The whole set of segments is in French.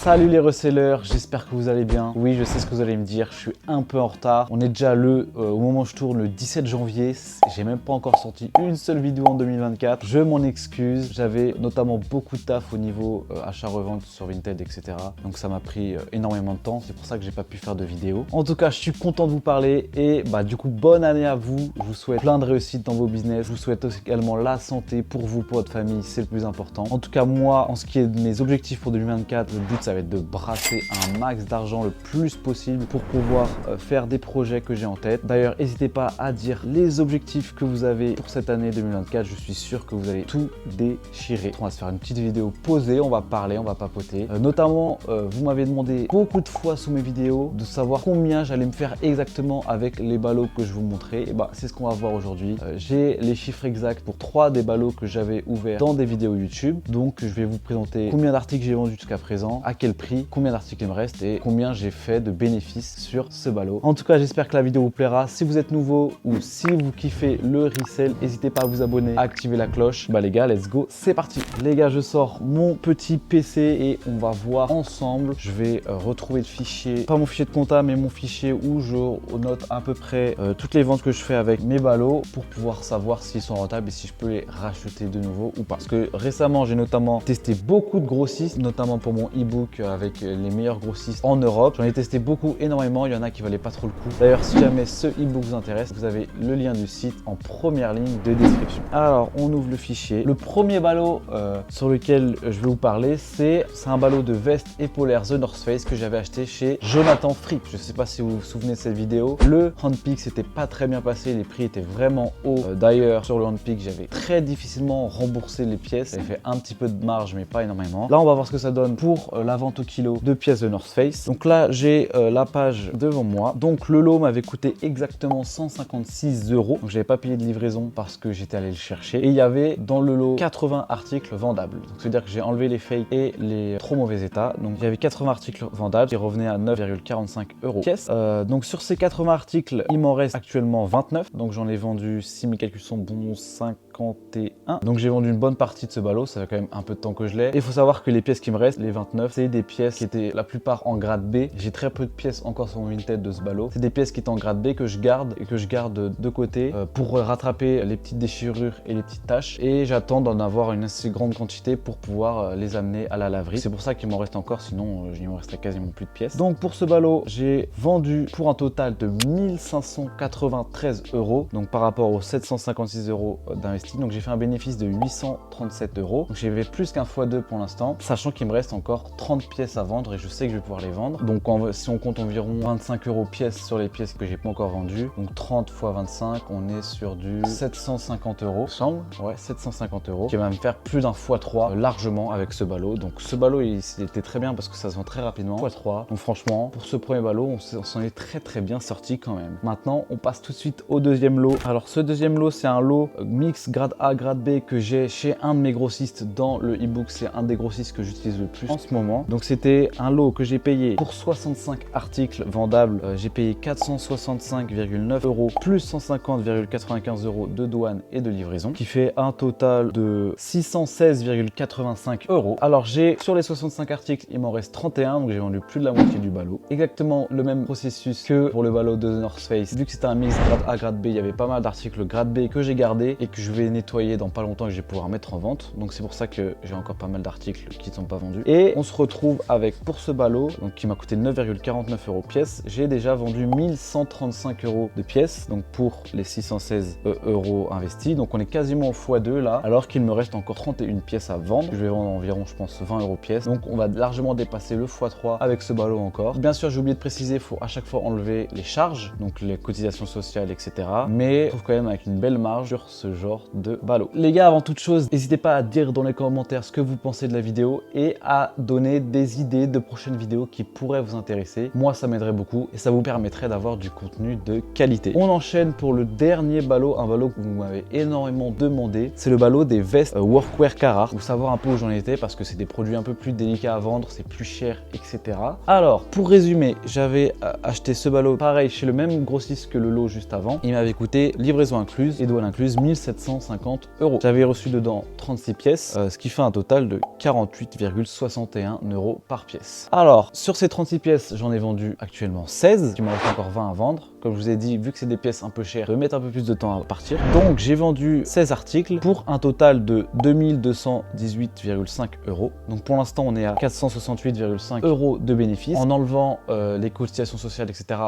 Salut les resellers, j'espère que vous allez bien. Oui, je sais ce que vous allez me dire, je suis un peu en retard. On est déjà au moment où je tourne, le 17 janvier. J'ai même pas encore sorti une seule vidéo en 2024. Je m'en excuse. J'avais notamment beaucoup de taf au niveau achat-revente sur Vinted, etc. Donc ça m'a pris énormément de temps. C'est pour ça que j'ai pas pu faire de vidéo. En tout cas, je suis content de vous parler et du coup, bonne année à vous. Je vous souhaite plein de réussite dans vos business. Je vous souhaite aussi également la santé pour vous, pour votre famille. C'est le plus important. En tout cas, moi, en ce qui est de mes objectifs pour 2024, le but, ça va être de brasser un max d'argent le plus possible pour pouvoir faire des projets que j'ai en tête. D'ailleurs, n'hésitez pas à dire les objectifs que vous avez pour cette année 2024. Je suis sûr que vous allez tout déchirer. On va se faire une petite vidéo posée, on va parler, on va papoter. Notamment, vous m'avez demandé beaucoup de fois sous mes vidéos de savoir combien j'allais me faire exactement avec les ballots que je vous montrais. Et c'est ce qu'on va voir aujourd'hui. J'ai les chiffres exacts pour 3 des ballots que j'avais ouverts dans des vidéos YouTube. Donc, je vais vous présenter combien d'articles j'ai vendus jusqu'à présent, à quel prix, combien d'articles il me reste et combien j'ai fait de bénéfices sur ce ballot. En tout cas, j'espère que la vidéo vous plaira. Si vous êtes nouveau ou si vous kiffez le resell, n'hésitez pas à vous abonner, à activer la cloche. Les gars, let's go, c'est parti. Les gars, je sors mon petit PC et on va voir ensemble. Je vais retrouver le fichier, pas mon fichier de compta, mais mon fichier où je note à peu près toutes les ventes que je fais avec mes ballots pour pouvoir savoir s'ils sont rentables et si je peux les racheter de nouveau ou pas. Parce que récemment, j'ai notamment testé beaucoup de grossistes, notamment pour mon e-book avec les meilleurs grossistes en Europe. J'en ai testé beaucoup, énormément. Il y en a qui valaient pas trop le coup. D'ailleurs, si jamais ce e-book vous intéresse, vous avez le lien du site en première ligne de description. Alors, on ouvre le fichier. Le premier ballot sur lequel je vais vous parler, c'est un ballot de veste épaulière The North Face que j'avais acheté chez Jonathan Fripp. Je sais pas si vous vous souvenez de cette vidéo. Le handpick s'était pas très bien passé, les prix étaient vraiment hauts. D'ailleurs, sur le handpick, j'avais très difficilement remboursé les pièces. J'avais fait un petit peu de marge, mais pas énormément. Là, on va voir ce que ça donne pour la vente au kilo de pièces de North Face. Donc là, j'ai la page devant moi. Donc le lot m'avait coûté exactement 156 €. Donc j'avais pas payé de livraison parce que j'étais allé le chercher. Et il y avait dans le lot 80 articles vendables. Donc c'est-à-dire que j'ai enlevé les fakes et les trop mauvais états. Donc il y avait 80 articles vendables qui revenaient à 9,45 € pièce. Donc sur ces 80 articles, il m'en reste actuellement 29. Donc j'en ai vendu, si mes calculs sont bons, 51. Donc j'ai vendu une bonne partie de ce ballot. Ça fait quand même un peu de temps que je l'ai. Il faut savoir que les pièces qui me restent, les 29, c'est des pièces qui étaient la plupart en grade B. J'ai très peu de pièces encore sur mon Vinted de ce ballot. C'est des pièces qui étaient en grade B que je garde et que je garde de côté pour rattraper les petites déchirures et les petites taches. Et j'attends d'en avoir une assez grande quantité pour pouvoir les amener à la laverie. C'est pour ça qu'il m'en reste encore, sinon il me restait quasiment plus de pièces. Donc pour ce ballot, j'ai vendu pour un total de 1593 €. Donc par rapport aux 756 € d'investi. Donc j'ai fait un bénéfice de 837 €. Donc j'ai fait plus qu'un x2 pour l'instant, sachant qu'il me reste encore 30 pièces à vendre et je sais que je vais pouvoir les vendre. Donc si on compte environ 25 € pièce sur les pièces que j'ai pas encore vendues, donc 30 x 25, on est sur du 750 €, semble. Ouais, 750 €, qui va me faire plus d'un x3 largement avec ce ballot. Donc ce ballot, il était très bien parce que ça se vend très rapidement. x3. Donc franchement, pour ce premier ballot, on s'en est très bien sorti quand même. Maintenant, on passe tout de suite au deuxième lot. Alors ce deuxième lot, c'est un lot mix grade A, grade B que j'ai chez un de mes grossistes dans le e-book. C'est un des grossistes que j'utilise le plus en ce moment. Donc c'était un lot que j'ai payé pour 65 articles vendables. J'ai payé 465,9 € plus 150,95 € de douane et de livraison, qui fait un total de 616,85 €. Alors sur les 65 articles, il m'en reste 31, donc j'ai vendu plus de la moitié du ballot. Exactement le même processus que pour le ballot de The North Face. Vu que c'était un mix grade A, grade B, il y avait pas mal d'articles grade B que j'ai gardé et que je vais nettoyer dans pas longtemps et que je vais pouvoir mettre en vente. Donc c'est pour ça que j'ai encore pas mal d'articles qui ne sont pas vendus. Et on se retrouve avec, pour ce ballot, donc qui m'a coûté 9,49 € pièce, j'ai déjà vendu 1135 € de pièces, donc pour les 616 € investis. Donc on est quasiment au x2 là, alors qu'il me reste encore 31 pièces à vendre. Je vais vendre environ, je pense, 20 € pièce. Donc on va largement dépasser le x3 avec ce ballot encore. Bien sûr, j'ai oublié de préciser, il faut à chaque fois enlever les charges, donc les cotisations sociales, etc. Mais je trouve quand même avec une belle marge sur ce genre de ballot. Les gars, avant toute chose, n'hésitez pas à dire dans les commentaires ce que vous pensez de la vidéo et à donner des idées de prochaines vidéos qui pourraient vous intéresser. Moi, ça m'aiderait beaucoup et ça vous permettrait d'avoir du contenu de qualité. On enchaîne pour le dernier ballot, un ballot que vous m'avez énormément demandé. C'est le ballot des vestes Workwear Carhartt. Vous savoir un peu où j'en étais parce que c'est des produits un peu plus délicats à vendre, c'est plus cher, etc. Alors, pour résumer, j'avais acheté ce ballot pareil chez le même grossiste que le lot juste avant. Il m'avait coûté livraison incluse et douane incluse 1700 250 €. J'avais reçu dedans 36 pièces, ce qui fait un total de 48,61 € par pièce. Alors, sur ces 36 pièces, j'en ai vendu actuellement 16, il m'en reste encore 20 à vendre. Comme je vous ai dit, vu que c'est des pièces un peu chères, je vais mettre un peu plus de temps à partir. Donc, j'ai vendu 16 articles pour un total de 2218,5 €. Donc, pour l'instant, on est à 468,5 € de bénéfices. En enlevant les cotisations sociales, etc.,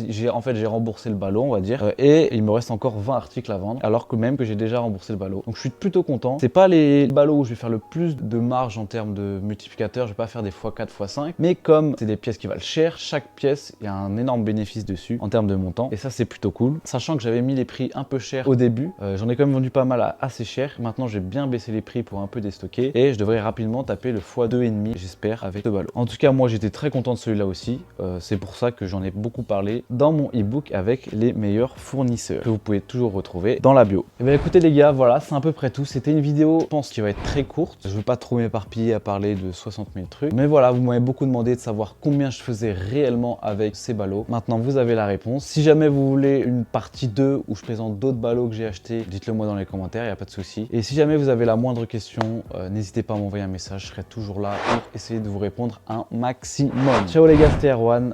j'ai remboursé le ballot, on va dire. Et il me reste encore 20 articles à vendre, alors que même que j'ai déjà remboursé le ballot. Donc, je suis plutôt content. C'est pas les ballots où je vais faire le plus de marge en termes de multiplicateur. Je vais pas faire des x4, x5. Mais comme c'est des pièces qui valent cher, chaque pièce, il y a un énorme bénéfice dessus en termes de montant. Et ça, c'est plutôt cool. Sachant que j'avais mis les prix un peu chers au début. J'en ai quand même vendu pas mal à assez cher. Maintenant, j'ai bien baissé les prix pour un peu déstocker. Et je devrais rapidement taper le x2,5, j'espère, avec ce ballot. En tout cas, moi, j'étais très content de celui-là aussi. C'est pour ça que j'en ai beaucoup parlé dans mon e-book avec les meilleurs fournisseurs, que vous pouvez toujours retrouver dans la bio. Et bien écoutez les gars, voilà, c'est à peu près tout. C'était une vidéo, je pense, qui va être très courte. Je ne veux pas trop m'éparpiller à parler de 60 000 trucs. Mais voilà, vous m'avez beaucoup demandé de savoir combien je faisais réellement avec ces ballots. Maintenant, vous avez la réponse. Si jamais vous voulez une partie 2 où je présente d'autres ballots que j'ai achetés, dites-le moi dans les commentaires, il n'y a pas de souci. Et si jamais vous avez la moindre question, n'hésitez pas à m'envoyer un message. Je serai toujours là pour essayer de vous répondre un maximum. Ciao les gars, c'était Erwan.